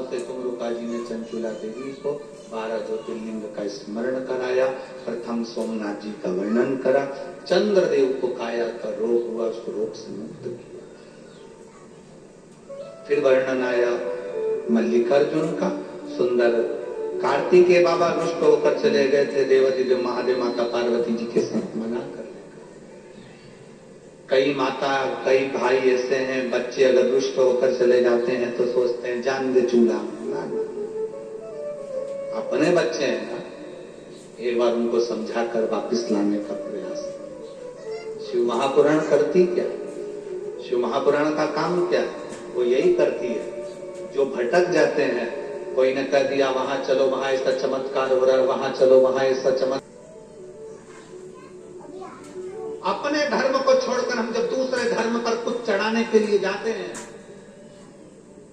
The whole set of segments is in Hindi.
से तुमरुका जी ने चंचुला देवी को 12 ज्योतिर्लिंग का स्मरण कराया। प्रथम सोमनाथ जी का वर्णन करा। चंद्रदेव को काया का रोग हुआ, उसको रोग से मुक्त किया। फिर वर्णन आया मल्लिकार्जुन का। सुंदर कार्तिकेय बाबा रुष्ट होकर चले गए थे, देवादिदेव महादेव माता पार्वती जी के साथ मना कर लेकर। कई माता कई भाई ऐसे हैं, बच्चे अगर रुष्ट होकर चले जाते हैं तो सोचते हैं जान दे चूल्हा में। ना, अपने बच्चे हैं ना, एक बार उनको समझा कर वापिस लाने का प्रयास। शिव महापुराण करती क्या? शिव महापुराण का काम क्या है? वो यही करती है। जो भटक जाते हैं, कोई ने कह दिया वहां चलो, वहां ऐसा चमत्कार हो रहा है, वहां चलो, वहां ऐसा चमत्कार। अपने धर्म को छोड़कर हम जब दूसरे धर्म पर कुछ चढ़ाने के लिए जाते हैं,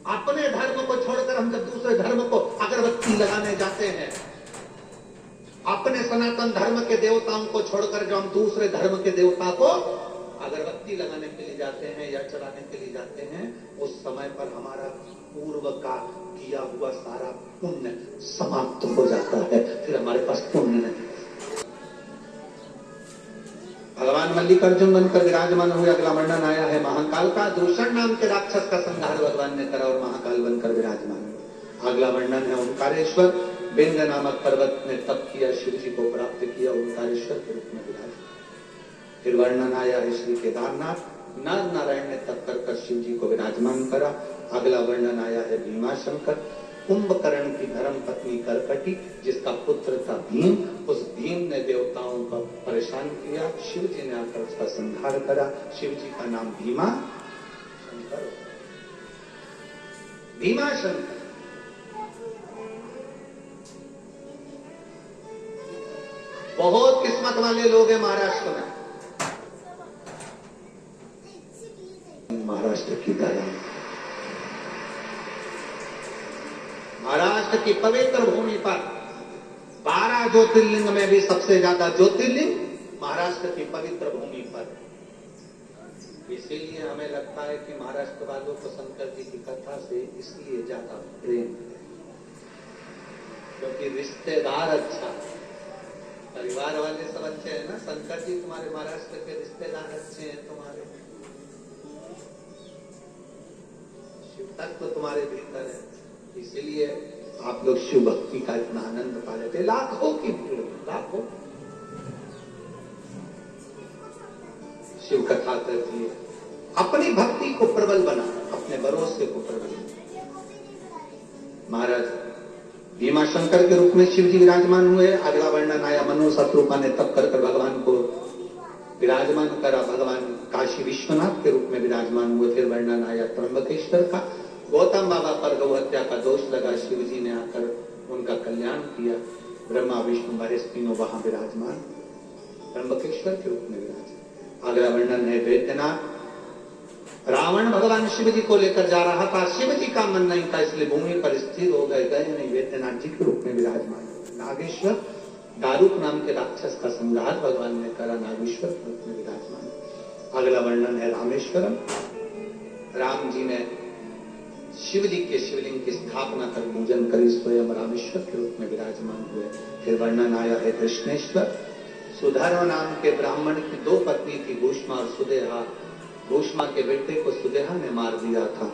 अपने धर्म को छोड़कर हम जब दूसरे धर्म को अगरबत्ती लगाने जाते हैं, अपने सनातन धर्म के देवताओं को छोड़कर जो हम दूसरे धर्म के देवता को अगरबत्ती लगाने के लिए जाते हैं या चढ़ाने के लिए जाते हैं, उस समय पर हमारा पूर्व का किया हुआ सारा पुण्य समाप्त हो जाता है। फिर हमारे पास पुण्य नहीं। भगवान मल्लिकार्जुन बनकर विराजमान हुए। अगला वर्णन आया है महाकाल का। दूषण नाम के राक्षस का संहार भगवान ने करा और महाकाल बनकर विराजमान हुए। अगला वर्णन है ओंकारेश्वर। बिंद नामक पर्वत ने तप किया, शिव जी को प्राप्त किया, ओंकारेश्वर के रूप में विराजमान। फिर वर्णन आया है श्री केदारनाथ। नर नारायण ने तप कर शिव जी को विराजमान करा। अगला वर्णन आया है भीमाशंकर। कुंभकर्ण की धर्म पत्नी करकटी, जिसका पुत्र था भीम, उस भीम ने देवताओं को परेशान किया। शिव जी ने आकर उसका संहार करा। शिव जी का नाम भीमा शंकर। भीमा शंकर बहुत किस्मत वाले लोग हैं महाराष्ट्र में। महाराष्ट्र की धरा, महाराष्ट्र की पवित्र भूमि पर 12 ज्योतिर्लिंग में भी सबसे ज्यादा ज्योतिर्लिंग महाराष्ट्र की पवित्र भूमि पर। इसीलिए हमें लगता है कि महाराष्ट्र वालों को शंकर जी की कथा से इसलिए ज्यादा प्रेम है क्योंकि रिश्तेदार अच्छा, परिवार वाले सब अच्छे हैं ना। शंकर जी तुम्हारे महाराष्ट्र के रिश्तेदार अच्छे हैं, तुम्हारे शिव तत्व तुम्हारे भीतर है। इसीलिए आप लोग शिव भक्ति का इतना आनंद पा लेते। लाखों की भीड़, लाखों शिव कथा करती है। अपनी भक्ति को प्रबल बना, अपने भरोसे को प्रबल बना। महाराज भीमाशंकर के रूप में शिव जी विराजमान हुए। अगला वर्णन आया मनु शत्रुपा ने तप कर भगवान को विराजमान करा। भगवान काशी विश्वनाथ के रूप में विराजमान हुए। फिर वर्णन आया त्र्यंबकेश्वर का। गौतम बाबा पर गौ हत्या का दोष लगा, शिव जी ने आकर उनका कल्याण किया। ब्रह्मा विष्णु महेश तीनों वहां विराजमान, त्र्यंबकेश्वर के रूप में विराजमान। अगला वर्णन है वैद्यनाथ। रावण भगवान शिव जी को लेकर जा रहा था, शिव जी का मन नहीं था, इसलिए भूमि पर स्थिर हो गए नहीं, वैद्यनाथ जी के रूप में विराजमान। नागेश्वर, दारूक नाम के राक्षस का संहार भगवान ने करा, नागेश्वर के रूप में विराजमान। अगला वर्णन है रामेश्वरम। राम जी ने शिव जी के शिवलिंग की स्थापना कर पूजन करी, स्वयं रामेश्वर के रूप में विराजमान हुए। फिर वर्णन आया है कृष्णेश्वर। सुधर्म नाम के ब्राह्मण की 2 पत्नी थी, भूष्मा और सुदेहा। भूष्मा के बेटे को सुदेहा ने मार दिया था।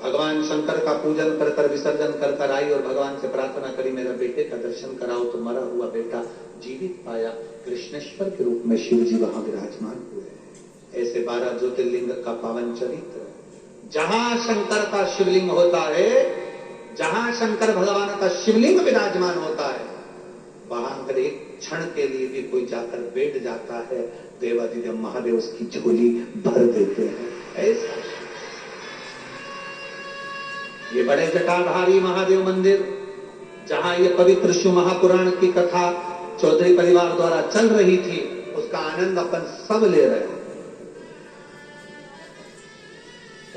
भगवान शंकर का पूजन कर कर विसर्जन कर कर आई और भगवान से प्रार्थना करी मेरा बेटे का दर्शन कराओ, तो मरा हुआ बेटा जीवित पाया। कृष्णेश्वर के रूप में शिव जी वहां विराजमान हुए। ऐसे 12 ज्योतिर्लिंग का पावन चरित्र। जहां शंकर का शिवलिंग होता है, जहां शंकर भगवान का शिवलिंग विराजमान होता है, वहां अगर एक क्षण के लिए भी कोई जाकर बैठ जाता है, देवादिदेव महादेव उसकी झोली भर देते हैं। ऐसा ये बड़े जटाधारी महादेव मंदिर, जहां ये पवित्र शिव महापुराण की कथा चौधरी परिवार द्वारा चल रही थी, उसका आनंद अपन सब ले रहे हैं।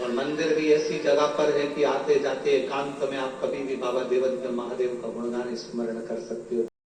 और मंदिर भी ऐसी जगह पर है कि आते जाते एकांत में आप कभी भी बाबा देवादिदेव महादेव का गुणगान स्मरण कर सकते हो।